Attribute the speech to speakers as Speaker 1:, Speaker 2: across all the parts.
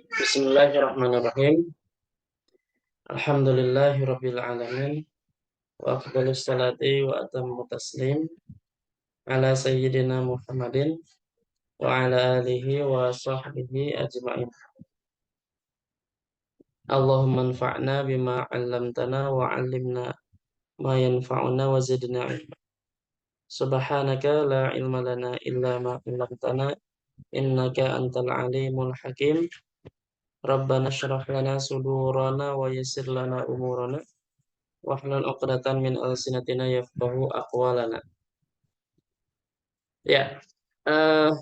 Speaker 1: Bismillahirrahmanirrahim. Alhamdulillahirabbil alamin wa afdhalus salati wa atammu taslim ala sayyidina Muhammadin wa ala alihi wa sahbihi ajma'in. Allahumma anfa'na bima 'allamtana wa 'allimna ma yanfa'una wa zidna ilma. Subhanaka la ilma lana illa ma 'allamtana innaka antal alimul hakim. Rabbana shrah lana sudurana wa yassir lana umurana wahlul 'uqdatam min alsinatina yafqahu aqwalana. Ya, eh,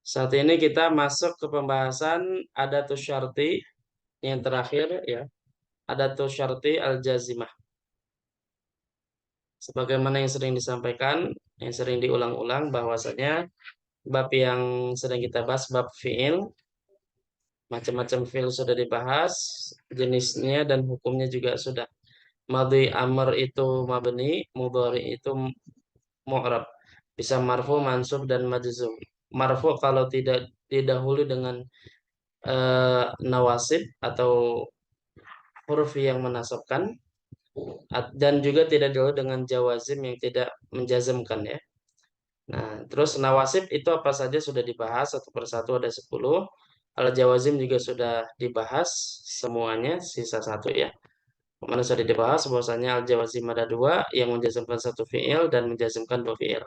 Speaker 1: saat ini kita masuk ke pembahasan adatus syarti yang terakhir ya, adatus syarti al-jazimah. Sebagaimana yang sering disampaikan, yang sering diulang-ulang bahwasanya bab yang sedang kita bahas bab fiil, macam-macam fiil sudah dibahas, jenisnya dan hukumnya juga sudah. Madhi amr itu mabni, mudhari itu mu'rab. Bisa marfu, mansub dan majzum. Marfu kalau tidak didahului dengan nawasib atau huruf yang menasabkan dan juga tidak didahului dengan jawazim yang tidak menjazmkan ya. Nah, terus nawasib itu apa saja sudah dibahas satu persatu ada 10. Al jawazim juga sudah dibahas semuanya sisa satu ya. Kemarin sudah dibahas bahwasanya al jawazim ada dua yang menjazmkan satu fiil dan menjazmkan dua fiil.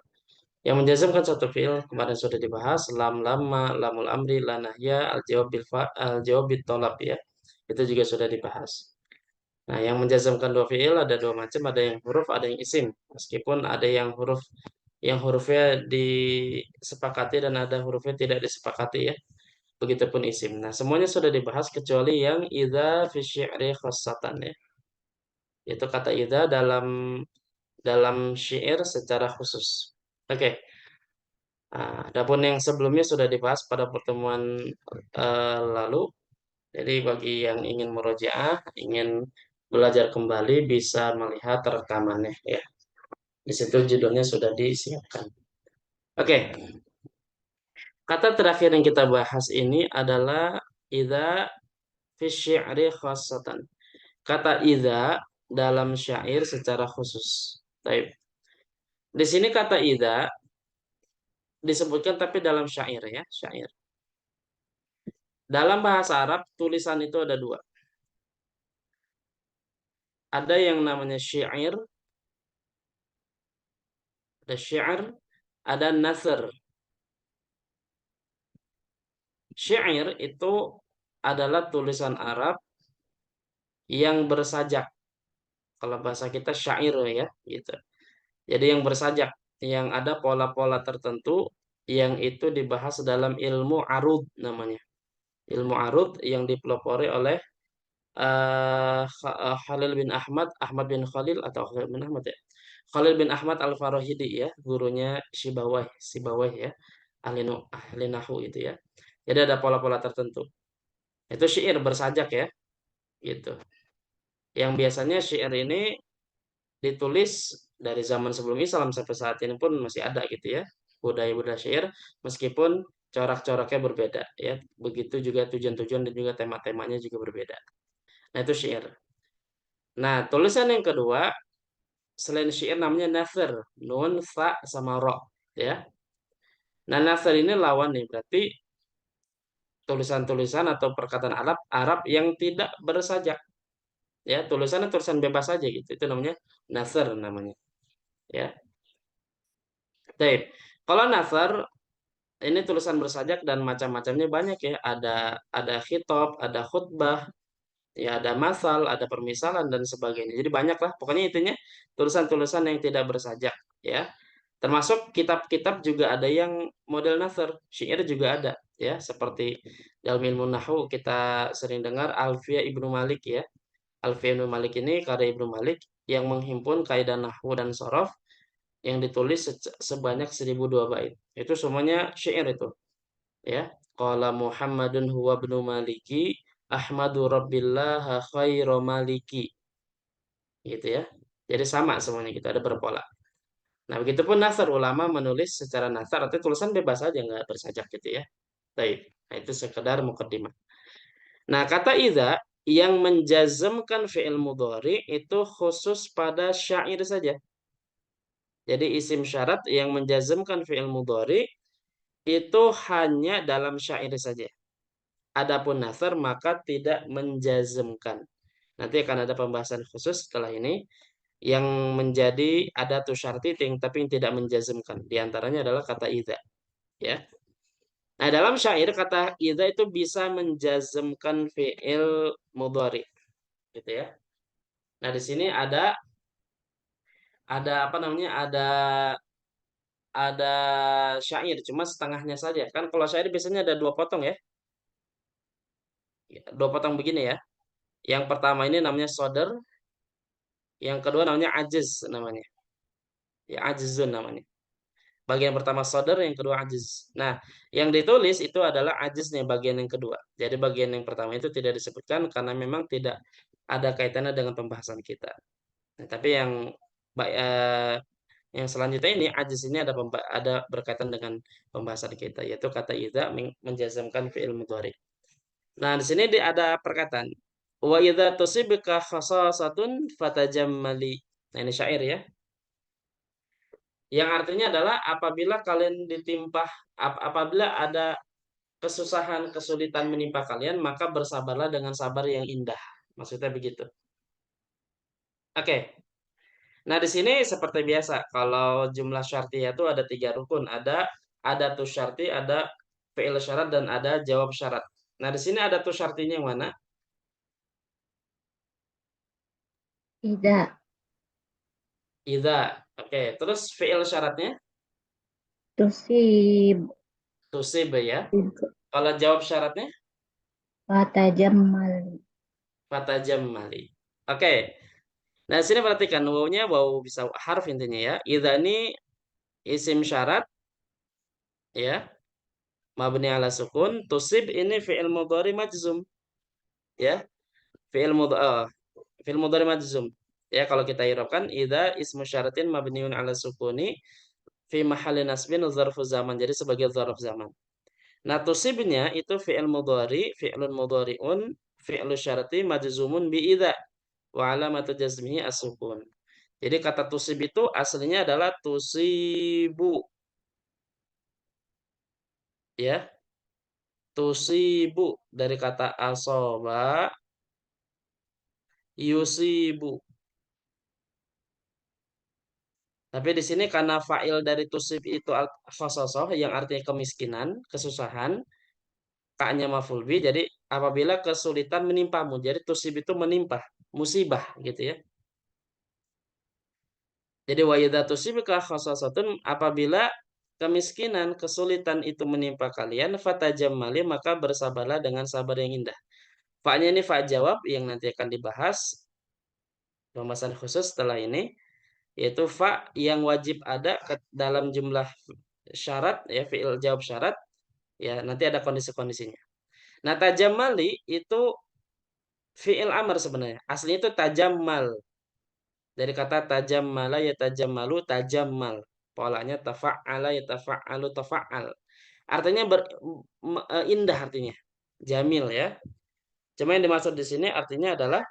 Speaker 1: Yang menjazmkan satu fiil kemarin sudah dibahas lam lamma, lamul amri, la nahya, al jawab bil talab ya. Itu juga sudah dibahas. Nah, yang menjazmkan dua fiil ada dua macam, ada yang huruf, ada yang isim. Meskipun ada yang hurufnya disepakati dan ada hurufnya tidak disepakati ya. Begitupun isim. Nah, semuanya sudah dibahas kecuali yang idza fi syi'ri khassatan ya. Itu kata idza dalam syair secara khusus. Oke. Nah, adapun yang sebelumnya sudah dibahas pada pertemuan lalu. Jadi bagi yang ingin murojaah, ingin belajar kembali bisa melihat rekamannya ya. Di situ judulnya sudah disiapkan. Oke, kata terakhir yang kita bahas ini adalah idza fi syi'ri khassatan. Kata idza dalam syair secara khusus. Baik. Di sini kata idza disebutkan tapi dalam syair ya, syair. Dalam bahasa Arab tulisan itu ada dua. Ada yang namanya syair, ada syair, ada nasr. Syair itu adalah tulisan Arab yang bersajak. Kalau bahasa kita syair ya, gitu. Jadi yang bersajak, yang ada pola-pola tertentu yang itu dibahas dalam ilmu arud namanya. Ilmu arud yang dipelopori oleh Khalil bin Ahmad, Ahmad bin Khalil atau Khalil bin Ahmad ya. Khalil bin Ahmad Al-Farahidi ya, gurunya Sibawai ya, ahli nahu itu ya. Jadi ada pola-pola tertentu. Itu syair bersajak ya, gitu. Yang biasanya syair ini ditulis dari zaman sebelum Islam sampai saat ini pun masih ada gitu ya. Budaya-budaya syair meskipun corak-coraknya berbeda ya. Begitu juga tujuan-tujuan dan juga tema-temanya juga berbeda. Nah, itu syair. Nah, tulisan yang kedua selain syair namanya nasr, nun, fa sama ro ya. Nah, nasr ini lawan nih berarti tulisan-tulisan atau perkataan Arab Arab yang tidak bersajak ya, tulisannya tulisan bebas saja gitu. Itu namanya nasr namanya ya. Baik. Kalau nasr ini tulisan bersajak dan macam-macamnya banyak ya. Ada khitab, ada khutbah, ya ada masal, ada permisalan dan sebagainya. Jadi banyak lah. Pokoknya intinya tulisan-tulisan yang tidak bersajak ya. Termasuk kitab-kitab juga ada yang model nasr, syair juga ada ya. Seperti dalam ilmu nahwu kita sering dengar Alfiyah Ibnu Malik ya. Alfiyah Ibnu Malik ini karya Ibnu Malik yang menghimpun kaidah nahwu dan sorof yang ditulis sebanyak 1002 bait. Itu semuanya syair itu, ya. Qala Muhammadun huwa ibnu Maliki Ahmadu Rabbillah khairu Maliki. Gitu ya. Jadi sama semuanya kita ada berpola. Nah, begitupun nasar, ulama menulis secara nasar atau tulisan bebas aja nggak bersajak gitu ya. Baik. Nah, itu sekedar mukaddimah. Nah, kata idza yang menjazmkan fi'il mudhari itu khusus pada syair saja. Jadi isim syarat yang menjazmkan fi'il mudhari itu hanya dalam syair saja. Adapun nasar maka tidak menjazmkan. Nanti akan ada pembahasan khusus setelah ini yang menjadi ada tuh syartiting tapi yang tidak menjazmkan. Di antaranya adalah kata idza, ya. Nah, dalam syair kata idza itu bisa menjazmkan fi'il mudhari, gitu ya. Nah, di sini ada apa namanya? Ada syair cuma setengahnya saja. Kan kalau syair biasanya ada dua potong ya. Dua potong begini ya. Yang pertama ini namanya sodar, yang kedua namanya ajiz namanya. Ya, ajizun namanya. Bagian pertama sodar, yang kedua ajiz. Nah, yang ditulis itu adalah ajiznya bagian yang kedua. Jadi bagian yang pertama itu tidak disebutkan karena memang tidak ada kaitannya dengan pembahasan kita. Nah, tapi yang selanjutnya ini ajiz ini ada berkaitan dengan pembahasan kita, yaitu kata idza menjazmkan fi'il mudhari. Nah, di sini ada perkataan wa idza tusibka khasasatun fatajammali. Nah, ini syair ya. Yang artinya adalah apabila kalian apabila ada kesusahan, kesulitan menimpa kalian, maka bersabarlah dengan sabar yang indah. Maksudnya begitu. Oke. Nah, di sini seperti biasa, kalau jumlah syartiyah itu ada tiga rukun. Ada tuh syarti, ada fi'il syarat, dan ada jawab syarat. Nah, di sini ada tuh syartinya yang mana?
Speaker 2: Tidak.
Speaker 1: Idza. Oke. Terus fi'il syaratnya?
Speaker 2: Tusib.
Speaker 1: Tusib ya. Kalau jawab syaratnya?
Speaker 2: Fatajammal.
Speaker 1: Fatajammali. Oke. Nah, sini perhatikan wawunya wawu bisa harf intinya ya. Idza ini isim syarat ya, mabni ala sukun. Tusib ini fi'il mudhari majzum ya. Fi'il mudhari fi'il mudhari majzum. Ya, kalau kita irofkan idza ismu syaratin mabniun ala sukuni fi mahalli nasbin dzarfu zaman. Jadi sebagai dzarf zaman. Nah, tusibnya itu fi'il mudhari, fi'lun mudhari'un, fi'lu syarati majzumun bi idza wa alamatu jazmihi as-sukun. Jadi kata tusib itu aslinya adalah tusibu, ya. Tusibu dari kata asoba yusibu. Tapi di sini karena fa'il dari tusib itu khososoh yang artinya kemiskinan, kesusahan, kaknya maf'ul bi, jadi apabila kesulitan menimpamu, jadi tusib itu menimpa, musibah gitu ya. Jadi wa idza tusibka khasasatun, apabila kemiskinan, kesulitan itu menimpa kalian, fatajammali maka bersabarlah dengan sabar yang indah. Fa-nya ini fa jawab yang nanti akan dibahas pembahasan khusus setelah ini, yaitu fa yang wajib ada dalam jumlah syarat ya, fi'il jawab syarat ya, nanti ada kondisi-kondisinya. Nah, tajammali itu fi'il amr sebenarnya. Aslinya itu tajammal. Dari kata tajammala ya tajammalu, tajammal. Polanya tafa'ala ya tafa'alu, tafa'al. Artinya indah artinya. Jamil ya. Cuma yang dimaksud di sini artinya adalah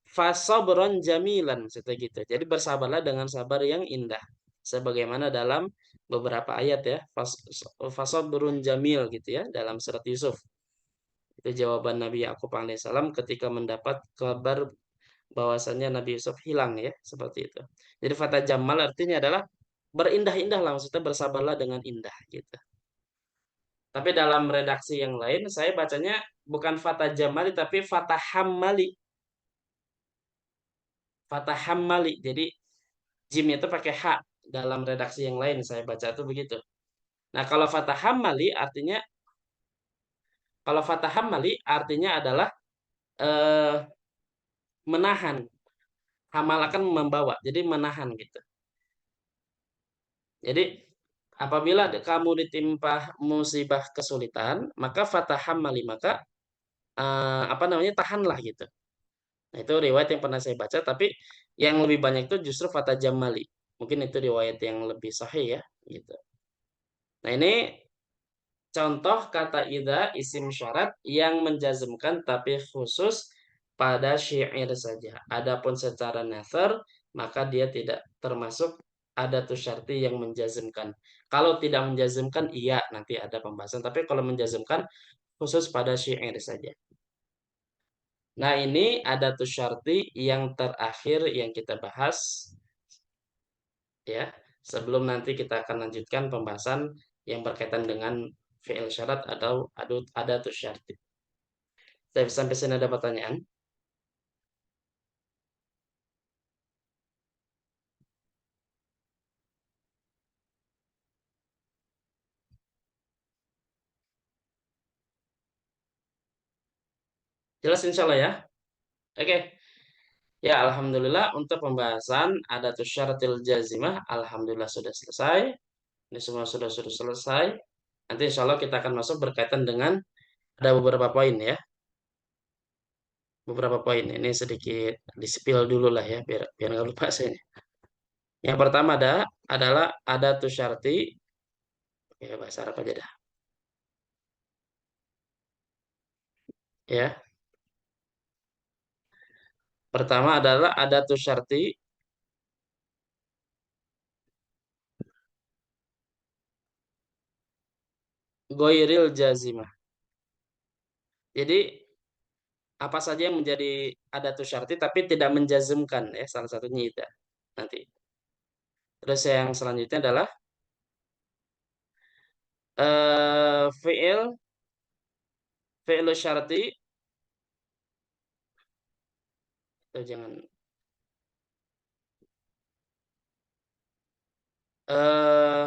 Speaker 1: fasabron jamilan, maksudnya gitu. Jadi bersabarlah dengan sabar yang indah. Sebagaimana dalam beberapa ayat ya, fasabrun jamil gitu ya, dalam surat Yusuf. Itu jawaban Nabi Yakub alaihissalam ketika mendapat kabar bahwasannya Nabi Yusuf hilang ya, seperti itu. Jadi fata jamal artinya adalah berindah-indah lah, maksudnya bersabarlah dengan indah gitu. Tapi dalam redaksi yang lain saya bacanya bukan fata jamali tapi fata hammali. Fata hammali. Jadi jim itu pakai h dalam redaksi yang lain saya baca itu begitu. Nah, kalau fatah hammali artinya adalah eh, menahan. Hamal akan membawa. Jadi menahan gitu. Jadi apabila kamu ditimpa musibah kesulitan, maka fatah hammali, maka apa namanya, tahanlah gitu. Nah, itu riwayat yang pernah saya baca, tapi yang lebih banyak itu justru fatah jammali. Mungkin itu riwayat yang lebih sahih ya, gitu. Nah, ini contoh kata idza isim syarat yang menjazmkan tapi khusus pada syair saja. Adapun secara nasr maka dia tidak termasuk adatus syarti yang menjazmkan. Kalau tidak menjazmkan iya nanti ada pembahasan, tapi kalau menjazmkan khusus pada syair saja. Nah, ini adatus syarti yang terakhir yang kita bahas ya. Sebelum nanti kita akan lanjutkan pembahasan yang berkaitan dengan fi'il syarat atau adatus syarti. Sampai sini ada pertanyaan? Jelas insya Allah ya? Oke. Ya, Alhamdulillah untuk pembahasan adatus syaratil jazimah, Alhamdulillah sudah selesai. Ini semua sudah selesai. Nanti insya Allah kita akan masuk berkaitan dengan ada beberapa poin ya. Beberapa poin. Ini sedikit di-spill dulu lah ya, biar biar nggak lupa saya. Yang pertama adalah adatus syarti. Ya, bahasa Arab aja dah. Ya. Pertama adalah adatus syarti goiril jazimah. Jadi apa saja yang menjadi adatus syarti tapi tidak menjazmkan ya, salah satunya itu nanti. Terus yang selanjutnya adalah fi'il fi'il syarti jangan eh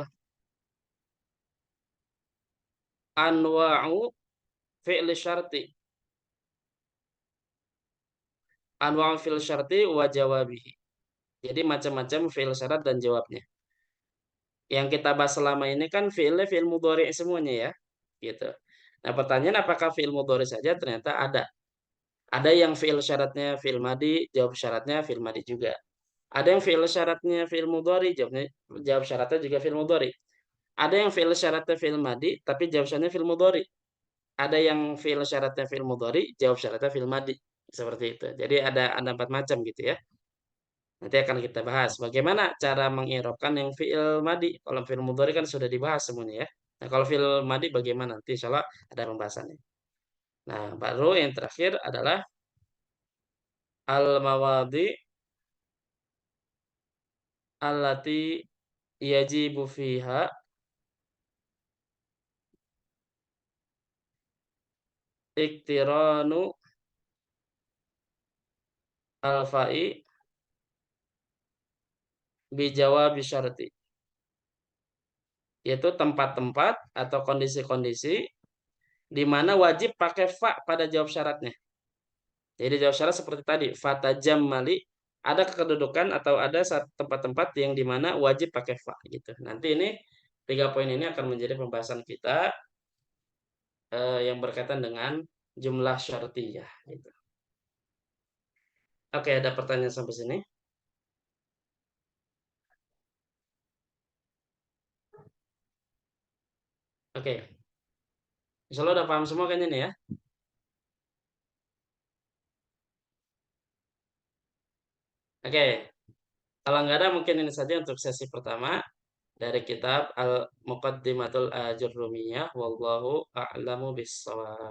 Speaker 1: anwa'u fi'il syarti anwa'u fi'il syarti wa jawabihi. Jadi macam-macam fi'il syarat dan jawabnya. Yang kita bahas selama ini kan fi'ilnya fi'il mudhari semuanya ya. Gitu. Nah, pertanyaan apakah fi'il mudhari saja? Ternyata ada. Ada yang fi'il syaratnya fi'il madi, jawab syaratnya fi'il madi juga. Ada yang fi'il syaratnya fi'il mudhari, jawab syaratnya juga fi'il mudhari. Ada yang fi'il syaratnya fi'il madi, tapi jawab syaratnya fi'il mudhari. Ada yang fi'il syaratnya fi'il mudhari, jawab syaratnya fi'il madi. Seperti itu. Jadi ada empat macam gitu ya. Nanti akan kita bahas bagaimana cara mengirobkan yang fi'il madi. Kalau fi'il mudhari kan sudah dibahas semuanya ya. Nah, kalau fi'il madi bagaimana? Nanti insya Allah ada pembahasannya. Nah, baru yang terakhir adalah al-mawadi allati yajibu fiha iktiranu al-fa'i bijawab syarti. Yaitu tempat-tempat atau kondisi-kondisi di mana wajib pakai fa pada jawab syaratnya. Jadi jawab syarat seperti tadi, fata mali ada kedudukan atau ada tempat-tempat yang di mana wajib pakai fa gitu. Nanti ini tiga poin ini akan menjadi pembahasan kita yang berkaitan dengan jumlah syartiyah gitu. Oke, ada pertanyaan sampai sini? Oke. Insya Allah udah paham semua kayaknya nih ya. Oke. Kalau nggak ada mungkin ini saja untuk sesi pertama dari kitab Al-Muqaddimatul Ajurrumiyah wallahu a'lamu bissawab.